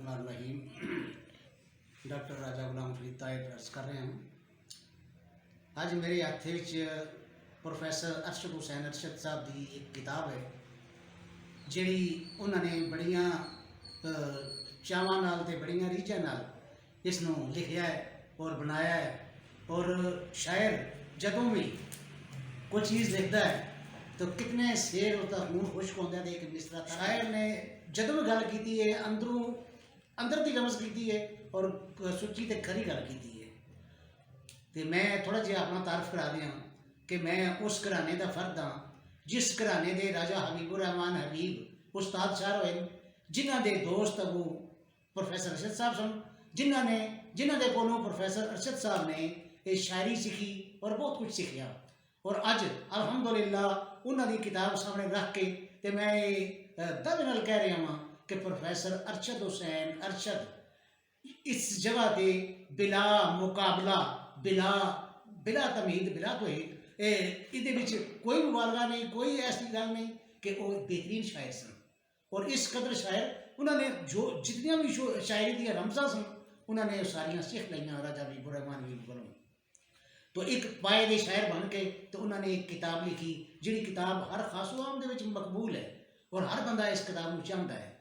बिस्मिल्लाहिर्रहमानिर्रहीम। डॉक्टर राजा गुलाम फरीद ताहिर अर्ज कर रहे हैं। अज मेरे हथ प्रोफैसर अरशद हुसैन अरशद साहब की एक किताब है जिहड़ी उन्होंने बड़ियां चावां नाल ते बड़ियां रीझां नाल इसनूं लिखिया है और बनाया है। और शायर जदों भी कोई चीज़ लिखता है तो कितने शेर उसका खून खुश्क होता है। एक मिसरा शायर ने जदों भी गल की है अंदरों अंदर की रमज की है और सुची तो खरी गल की है। तो मैं थोड़ा जिहा अपना तारफ करा दिया कि मैं उस घराने का फर्द हाँ जिस घराने के राजा हबीबुर रहमान हबीब उस्ताद शाह होए, जिन्हों के दोस्त अबू प्रोफैसर अरशद साहब सन, जिन्हों के कोलों प्रोफैसर अरशद साहब ने ये शायरी सीखी और बहुत कुछ सीखिया। और अज अल्हम्दुलिल्लाह उन्होंने किताब सामने रख के ते मैं दावे नाल कह रहा हाँ कि प्रोफैसर अरशद हुसैन अरशद इस जगह पे बिला मुकाबला बिला बिला तमीद बिला ये कोई मुबालगा नहीं, कोई ऐसी गल नहीं कि वो बेहतरीन शायर सन। और इस कदर शायर उन्होंने जो जितनियां भी शायरी दी रमजा सन उन्होंने सारियां सीख लिया राजा हबीबुर रहमान हबीब कोलों। तो एक पाए दे शायर बन के तो उन्होंने एक किताब लिखी जिहड़ी किताब हर खासो आम दे विच मकबूल है और हर बंदा इस किताब को चाहता है।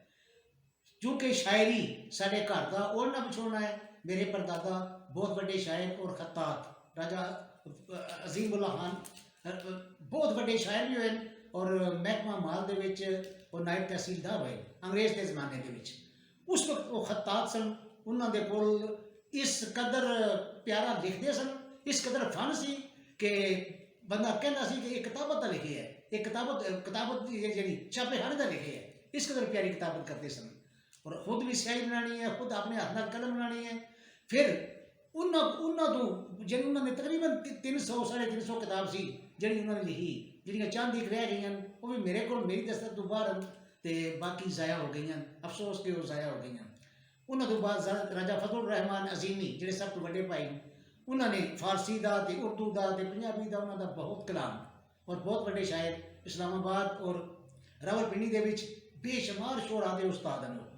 क्योंकि शायरी साढ़े घर का और ना पिछोड़ना है। मेरे परदादा बहुत बड़े शायर और खत्तात राजा अजीमुल्ला खान बहुत बड़े शायर भी हुए और महकमा माल दे विच और नायब तहसीलदार हुए अंग्रेज़ के जमाने के विच। उस वक्त वो खत्तात सन, उन्होंने कोल इस कदर प्यारा लिखते सन, इस कदर फन सी कि बंदा कहता सी कि एक किताबत लिखी है, एक किताबत जी छापे खाने का लिखे है। इस कदर प्यारी किताबत करते सन और खुद भी स्याही बनानी है, खुद अपने हाथ नाल कलम बनानी है। फिर उन्होंने तकरीबन 300 350 किताब सी जिहड़ी उन्होंने लिखी, जिहड़ियां चांदी रह गई वो भी मेरे को मेरी दस्तक तो बाहर ते बाकी ज़ाया हो गई, अफसोस के वो ज़ाया हो गई। उन्होंने तो बाद राजा फजलुर रहमान अजीमी जिहड़े सब तो बड़े भाई उन्होंने फारसी का ते उर्दू का ते पंजाबी का उन्होंने बहुत कलाम और बहुत बड़े शायर इस्लामाबाद और रावलपिंडी के विच बेशुमार शोरा के उस्ताद हैं।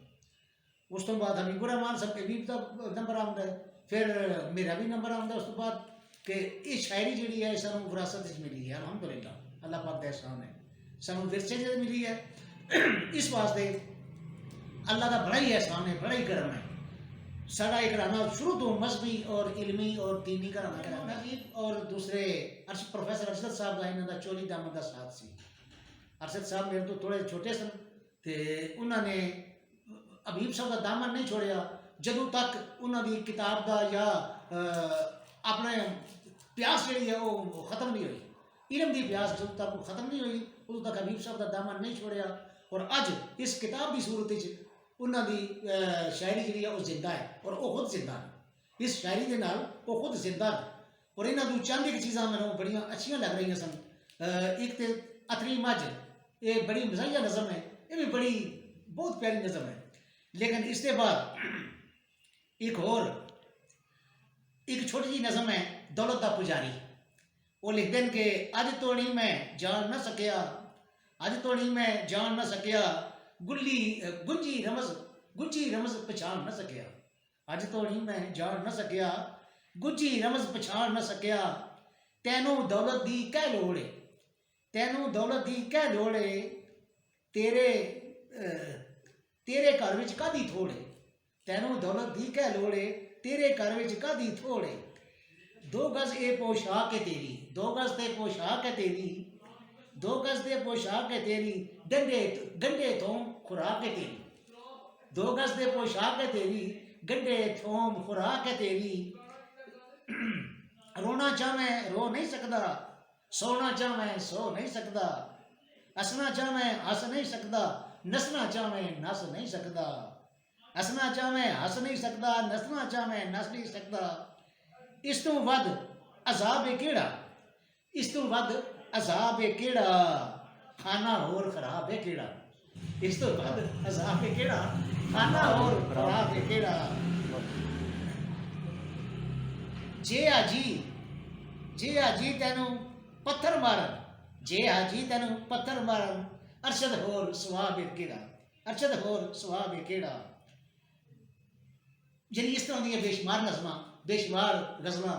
उस तो बाद हबीबुर रहमान सब हबीब का नंबर आता है, फिर मेरा भी नंबर आता है। उस तो बाद कि ये शायरी जी है सानू विरासत मिली है अल्हम्दुलिल्लाह, अल्लाह पाक का एहसान है, सानू विरसे से मिली है। इस वास्ते अल्लाह का बड़ा ही एहसान है, बड़ा ही करम है। साड़ा एक घराना शुरू तो मजहबी और इलमी और दीनी घराना है और दूसरे प्रोफैसर अरशद साहब का इन्हों का चोली दामद का साथ सी। अरशद साहब मेरे तो थोड़े छोटे सन तो उन्होंने हबीब साहब का दामन नहीं छोड़िया जदों तक उन्होंने किताब का या अपने प्यास जी है वो खत्म नहीं हुई, इलम की प्यास जदों तक खत्म नहीं हुई उदों तक हबीब साहब का दामन नहीं छोड़िया। और अज इस किताब की सूरत उन्होंने शायरी जी है जिंदा है और वो खुद जिंदा है। इस शायरी के नाल वो खुद जिंदा है और इन्होंने चंद एक चीज़ा मैं बड़िया अच्छिया लग रही सन। एक तो अतरी मझ ये बड़ी मज़ाहिया नज़म है, ये भी बड़ी बहुत प्यारी नज़म है। लेकिन इसके बाद एक और एक छोटी जी नज़म है दौलत दा पुजारी। वो लिखते हैं कि अज तो नहीं मैं जान न सकिया, अज तो नहीं मैं जान न सकिया गुंजी रमज पछाण न सकिया। अज तो नहीं मैं जान न सकिया गुंजी रमज पछाण न सकिया। तैनू दौलत दी कै लोड़ है, तैनू दौलत दी कै लोड़ है, तेरे घर विच कादी थोड़ है। तैनू दौलत दी कै लोड़ है, तेरे घर विच कादी थोड़ है। 2 गज ए पोशाक है तेरी, 2 गज ते पोशाक है तेरी, 2 गज ते पोशाक है तेरी, गंडे थोम खुराक है तेरी। 2 गज ते पोशाक है तेरी, गंडे थोम खुराक है तेरी। रोना चाहें रो नहीं सकता, सोना चाहें सो नहीं सकता, हंसना चाहें हंस नहीं सकता, नसना चाहें नस नहीं सकता। हंसना चाहें हंस नहीं सकता, नसना चाहें नस नहीं सकता। इस तो वध अजाब है केड़ा, इस तो वध अजाब है केड़ा, खाना होर खराब है केड़ा। इस तो वध अजाब है केड़ा, खाना होर खराब है केड़ा। जे आजी तेनू पत्थर मारन, जे आजी तेनू पत्थर मारन, अरशद होर स्वाब है केड़ा, अरशद होर स्वाब है केड़ा। यानी इस तरह दी बेशुमार नज़मां बेशुमार गज़लां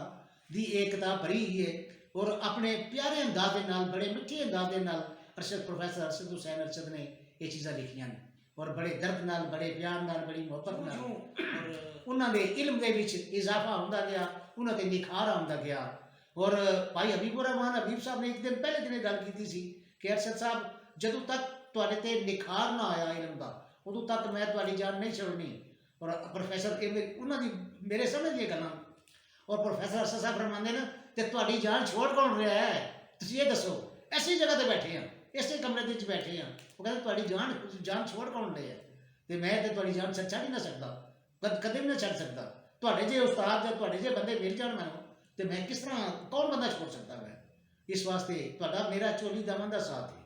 दी एक किताब भरी हुई है और अपने प्यारे अंदाज दे नाल बड़े मिठे अंदाज दे नाल प्रोफैसर अरशद हुसैन अरशद ने ये चीज़ां लिखियां ने और बड़े दर्द नाल बड़े प्यार नाल बड़ी मुहब्बत नाल और उन्हां दे इल्म दे विच इजाफा हुंदा गया उन्हां ते निखार आउंदा गया। और भाई हबीबुर रहमान हबीब साहब ने एक दिन पहले दिन गल की सी कि अरशद साहब जदों तक तुहाडे ते निखार ना आया इल्म दा उदों तक मैं तुहाडी जान नहीं छोड़नी। और प्रोफैसर उन्हां दी मेरे समझ दी गल्लां और प्रोफैसर अरशद साहब फरमांदे ने ते तुहाडी जान छोड़ कौन रहा है तुसीं ये दसो ऐसी जगह ते बैठे हैं इसे कमरे दे विच बैठे हैं वो कहते तुहाडी जान छोड़ कौन रहा है ते मैं ते तुहाडी जान छड्ड नहीं ना सकदा कदे भी ना छड्ड सकदा तुहाडे जे उस्ताद जां तुहाडे जे बंदे मिल जाण मैनूं ते मैं किस तरह कौन बंदा छोड़ सकता है। इस वास्ते तुहाडा मेरा चोली दामन दा साथ है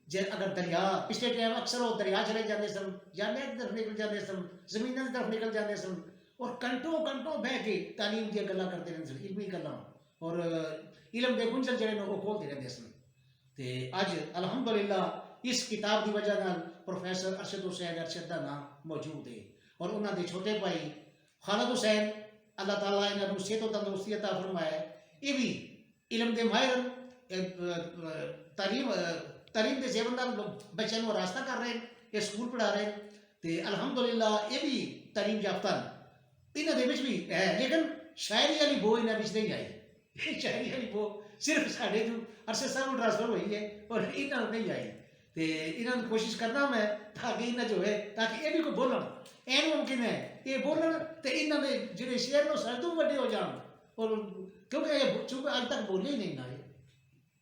जे अगर दरिया पिछले टाइम अक्सर वो दरिया चले जाते सन या नहर की तरफ निकल जाते सन जमीनों की तरफ निकल जाते सन और घंटों घंटों बह के तालीम दी गल्लां करते रहते सन इल्मी गल्लां और इलम के गुंझल जड़े वो खोलते रहते सन। तो अज अलहमदुलिल्लाह इस किताब की वजह नाल प्रोफैसर अरशद हुसैन अरशद का नाम मौजूद है और उन्होंने छोटे भाई खालिद हुसैन अल्लाह ताला इन्होंने सेहत और तंदुरुस्ती अता फरमाए ये भी इलम के माहिर तालीम तालीम के सेवन नाल बच्चों को रास्ता कर रहे हैं ये स्कूल पढ़ा रहे हैं तो अलहमदुलिल्लाह ये भी तालीम याफ्ता इन्होंने भी है लेकिन शायरी वाली बो इन्होंने नहीं आई शायरी वाली बो सिर्फ साढ़े जो अरशद साहब को ट्रांसफर हुई है और इन्होंने नहीं आई तो इन्होंने कोशिश करना मैं ताकि इन्हें जो है ताकि ये भी कोई बोलन एन मुमकिन है ये बोलन तो इन्होंने जो शेर नो सर तो बड़े हो जान और क्योंकि चूंकि अज तक बोले ही नहीं ना ये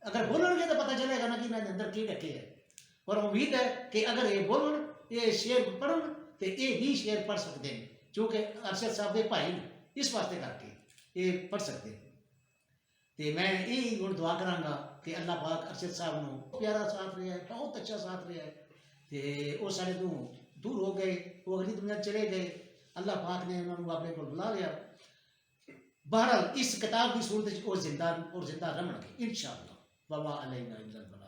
अगर बोलेंगे तो पता चलेगा ना कि इन्होंने अंदर की रखे है और उम्मीद है कि अगर ये बोलन ये शेर पढ़न तो ये भी शेर पढ़ सकते हैं क्योंकि अरशद साहब के भाई इस वास्ते करके ये पढ़ सकते हैं। तो मैं यही हूँ दुआ कराँगा कि अल्लाह पाक अरशद साहब को प्यारा साथ रहा है बहुत अच्छा साथ रहा है तो वो सारे तो दूर हो गए वो अगली दुनिया चले गए अल्लाह पाक ने उन्होंने अपने को बुला लिया। बहरहाल इस किताब की सूरत वो जिंदा और जिंदा रमणगे इंशाअल्लाह वमा अलैना इल्लल बलाग।